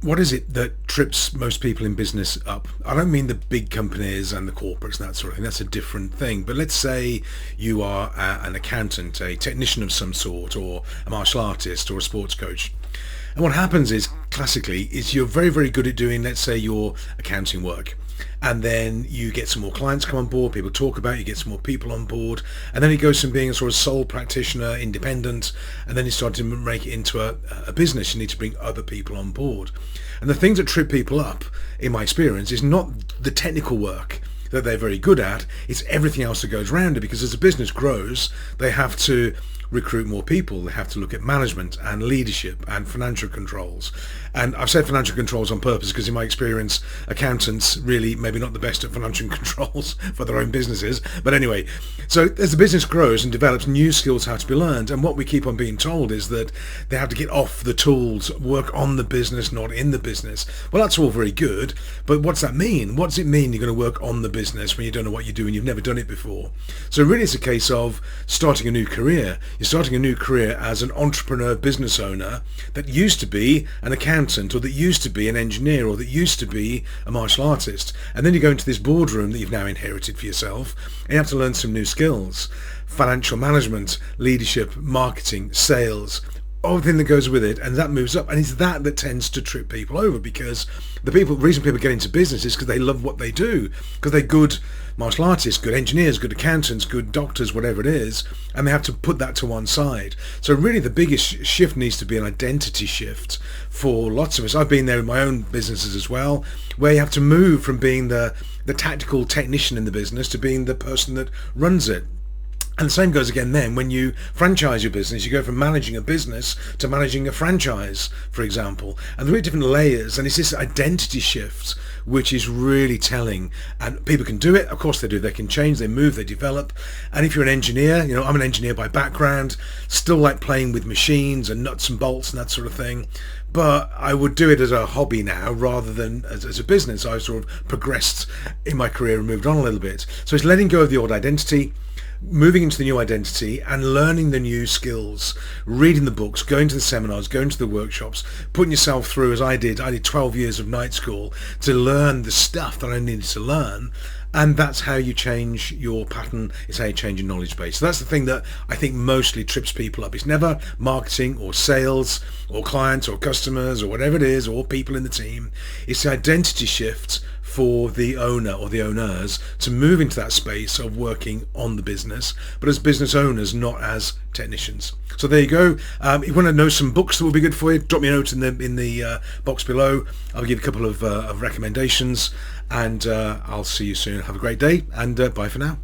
What is it that trips most people in business up? I don't mean the big companies and the corporates and that sort of thing. That's a different thing. But let's say you are an accountant, a technician of some sort, or a martial artist or a sports coach. And what happens is, classically, is you're very, very good at doing, let's say, your accounting work. And then you get some more clients come on board, people talk about it, you get some more people on board, and then it goes from being a sort of sole practitioner, independent, and then you start to make it into a business. You need to bring other people on board. And the things that trip people up, in my experience, is not the technical work that they're very good at, it's everything else that goes around it, because as a business grows, they have to recruit more people, they have to look at management and leadership and financial controls. And I've said financial controls on purpose because in my experience accountants really maybe not the best at financial controls for their own businesses. But anyway, so as the business grows and develops, new skills have to be learned, and what we keep on being told is that they have to get off the tools, work on the business, not in the business. Well, that's all very good, but what's that mean? What does it mean you're going to work on the business when you don't know what you're doing, you've never done it before? So really it's a case of starting a new career. You're starting a new career as an entrepreneur business owner that used to be an accountant, or that used to be an engineer, or that used to be a martial artist. And then you go into this boardroom that you've now inherited for yourself, and you have to learn some new skills. Financial management, leadership, marketing, sales, everything that goes with it, and that moves up. And it's that tends to trip people over, because the reason people get into business is because they love what they do, because they're good martial artists, good engineers, good accountants, good doctors, whatever it is, and they have to put that to one side. So really the biggest shift needs to be an identity shift for lots of us. I've been there in my own businesses as well, where you have to move from being the tactical technician in the business to being the person that runs it. And the same goes again then when you franchise your business. You go from managing a business to managing a franchise, for example. And there are different layers, and it's this identity shift which is really telling. And people can do it. Of course they do. They can change, they move, they develop. And if you're an engineer, I'm an engineer by background, still like playing with machines and nuts and bolts and that sort of thing. But I would do it as a hobby now rather than as a business. I've sort of progressed in my career and moved on a little bit. So it's letting go of the old identity, moving into the new identity and learning the new skills, reading the books, going to the seminars, going to the workshops, putting yourself through, as I did 12 years of night school to learn the stuff that I needed to learn. And that's how you change your pattern. It's how you change your knowledge base. So that's the thing that I think mostly trips people up. It's never marketing or sales or clients or customers or whatever it is, or people in the team. It's the identity shift for the owner or the owners to move into that space of working on the business, but as business owners, not as technicians. So there you go. If you want to know some books that will be good for you, drop me a note in the box below. I'll give you a couple of recommendations, and I'll see you soon. Have a great day, and bye for now.